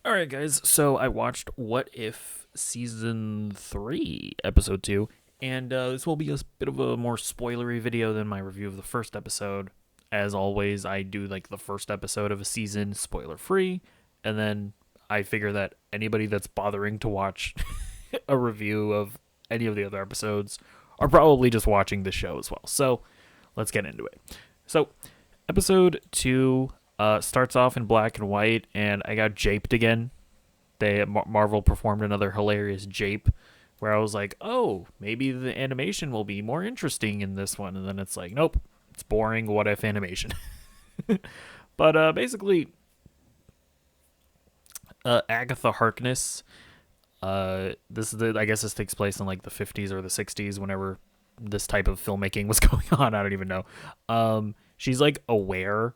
Alright, guys, so I watched What If Season 3, Episode 2, and this will be a bit of a more spoilery video than my review of the first episode. As always, I do like the first episode of a season spoiler free, and then I figure that anybody that's bothering to watch a review of any of the other episodes are probably just watching the show as well. So let's get into it. So, Episode 2 starts off in black and white, and I got japed again. Marvel performed another hilarious jape, where I was like, "Oh, maybe the animation will be more interesting in this one," and then it's like, "Nope, it's boring. What if animation?" But basically, Agatha Harkness. I guess this takes place in like the 50s or the 60s, whenever this type of filmmaking was going on. I don't even know. She's like aware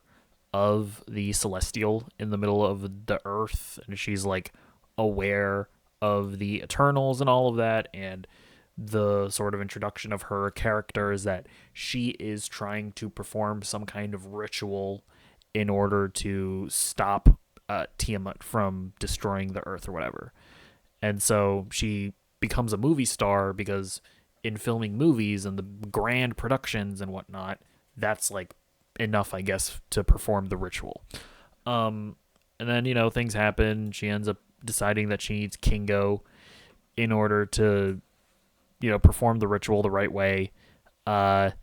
of the celestial in the middle of the earth, and she's like aware of the Eternals and all of that. And the sort of introduction of her character is that she is trying to perform some kind of ritual in order to stop Tiamat from destroying the earth or whatever. And so she becomes a movie star because in filming movies and the grand productions and whatnot, that's like enough, I guess, to perform the ritual. And then, things happen. She ends up deciding that she needs Kingo in order to, perform the ritual the right way. And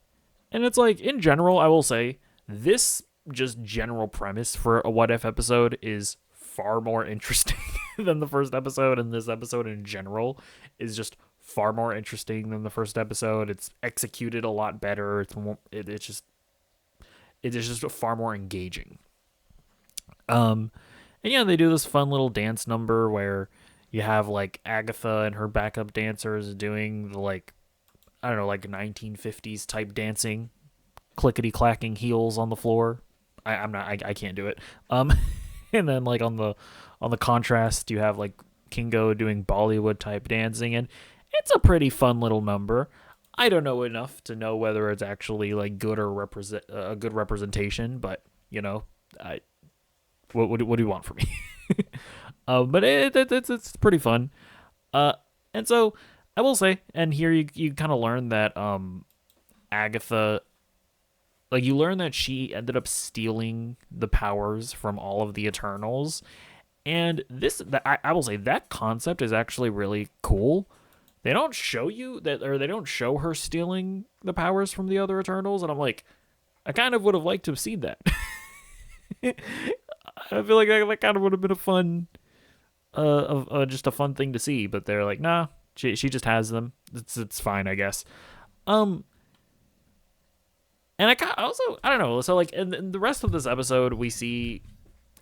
it's like, in general, I will say, this just general premise for a What If episode is far more interesting than the first episode, and this episode in general is just far more interesting than the first episode. It's executed a lot better. It's just far more engaging. And yeah, they do this fun little dance number where you have like Agatha and her backup dancers doing the like, I don't know, like 1950s type dancing, clickety clacking heels on the floor. I can't do it. And then like on the contrast, you have like Kingo doing Bollywood type dancing, and it's a pretty fun little number. I don't know enough to know whether it's actually like good or represent a good representation, but I what do you want from me? But it's pretty fun. And so I will say, and here you kind of learn that Agatha, like you learn that she ended up stealing the powers from all of the Eternals, and I will say that concept is actually really cool. They don't show you that, or they don't show her stealing the powers from the other Eternals, and I'm like, I kind of would have liked to have seen that. I feel like that kind of would have been a fun, just a fun thing to see. But they're like, nah, she just has them. It's fine, I guess. Um, and I don't know. So like in the rest of this episode, we see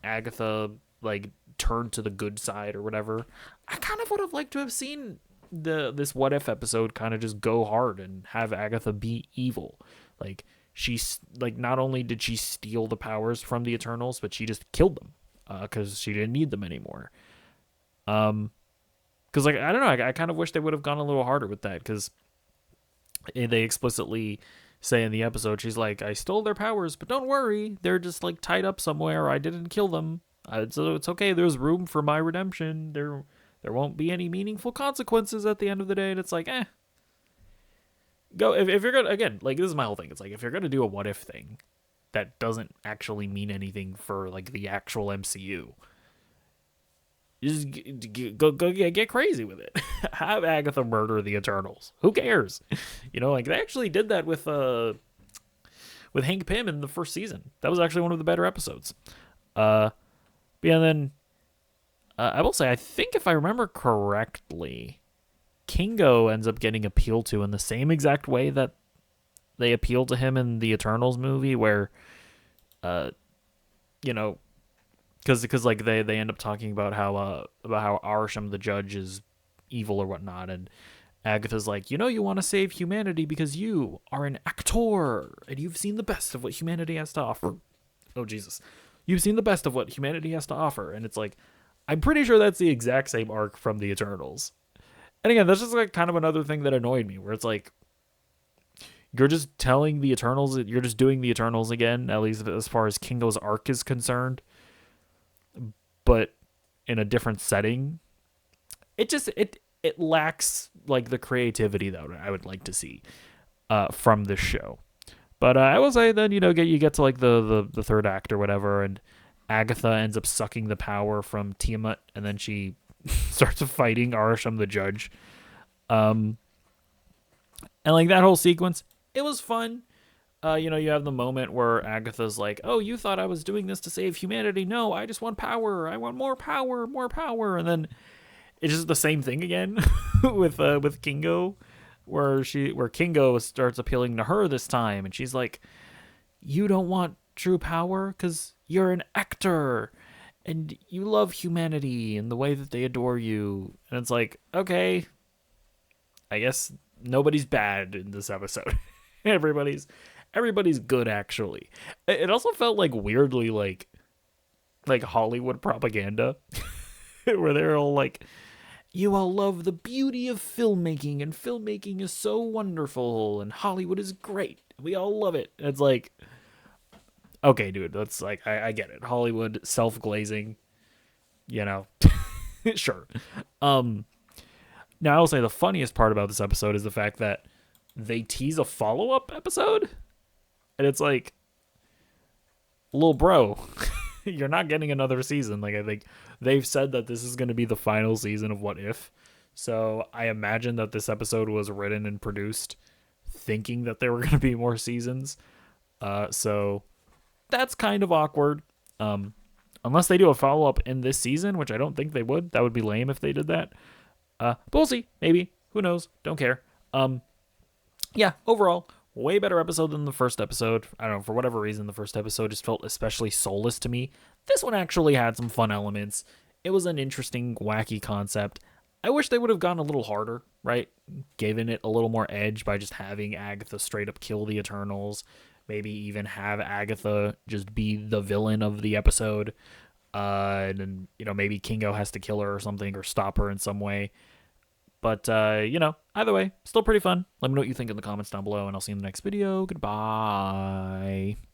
Agatha like turn to the good side or whatever. I kind of would have liked to have seen this What If episode kind of just go hard and have Agatha be evil. Like she's like, not only did she steal the powers from the Eternals, but she just killed them because she didn't need them anymore. Because like I don't know, I kind of wish they would have gone a little harder with that, because they explicitly say in the episode, she's like, I stole their powers, but don't worry, they're just like tied up somewhere. I didn't kill them. So it's okay. There's room for my redemption. There won't be any meaningful consequences at the end of the day. And it's like, go if you're gonna, again, like this is my whole thing. It's like, if you're gonna do a what if thing that doesn't actually mean anything for like the actual MCU, just go get crazy with it. Have Agatha murder the Eternals. Who cares? Like they actually did that with Hank Pym in the first season. That was actually one of the better episodes. But yeah, and then I will say, I think if I remember correctly, Kingo ends up getting appealed to in the same exact way that they appealed to him in the Eternals movie, where, you know, because like they end up talking about how Arsham the judge is evil or whatnot, and Agatha's like, you want to save humanity because you are an actor and you've seen the best of what humanity has to offer. Oh Jesus, you've seen the best of what humanity has to offer, and it's like, I'm pretty sure that's the exact same arc from the Eternals. And again, that's just like kind of another thing that annoyed me, where it's like, you're just telling the Eternals, you're just doing the Eternals again, at least as far as Kingo's arc is concerned. But in a different setting, it lacks like the creativity that I would like to see from this show. But I will say then you get to like the third act or whatever, and Agatha ends up sucking the power from Tiamat, and then she starts fighting Arasham the judge. Um, and like that whole sequence, it was fun. You have the moment where Agatha's like, "Oh, you thought I was doing this to save humanity? No, I just want power. I want more power, more power." And then it's just the same thing again with Kingo, where Kingo starts appealing to her this time, and she's like, "You don't want true power because you're an actor, and you love humanity and the way that they adore you." And it's like, okay, I guess nobody's bad in this episode. Everybody's good actually. It also felt like weirdly like Hollywood propaganda where they're all like, "You all love the beauty of filmmaking, and filmmaking is so wonderful, and Hollywood is great. We all love it." And it's like, okay, dude, that's like I get it. Hollywood self-glazing, you know. Sure. Now I will say the funniest part about this episode is the fact that they tease a follow-up episode, and it's like, little bro, you're not getting another season. Like, I think they've said that this is going to be the final season of What If. So I imagine that this episode was written and produced thinking that there were going to be more seasons. So that's kind of awkward. Unless they do a follow-up in this season, which I don't think they would. That would be lame if they did that. But we'll see. Maybe. Who knows? Don't care. Yeah, overall, way better episode than the first episode. I don't know, for whatever reason, the first episode just felt especially soulless to me. This one actually had some fun elements. It was an interesting, wacky concept. I wish they would have gone a little harder, right? Given it a little more edge by just having Agatha straight up kill the Eternals. Maybe even have Agatha just be the villain of the episode. And then, maybe Kingo has to kill her or something, or stop her in some way. But, either way, still pretty fun. Let me know what you think in the comments down below, and I'll see you in the next video. Goodbye.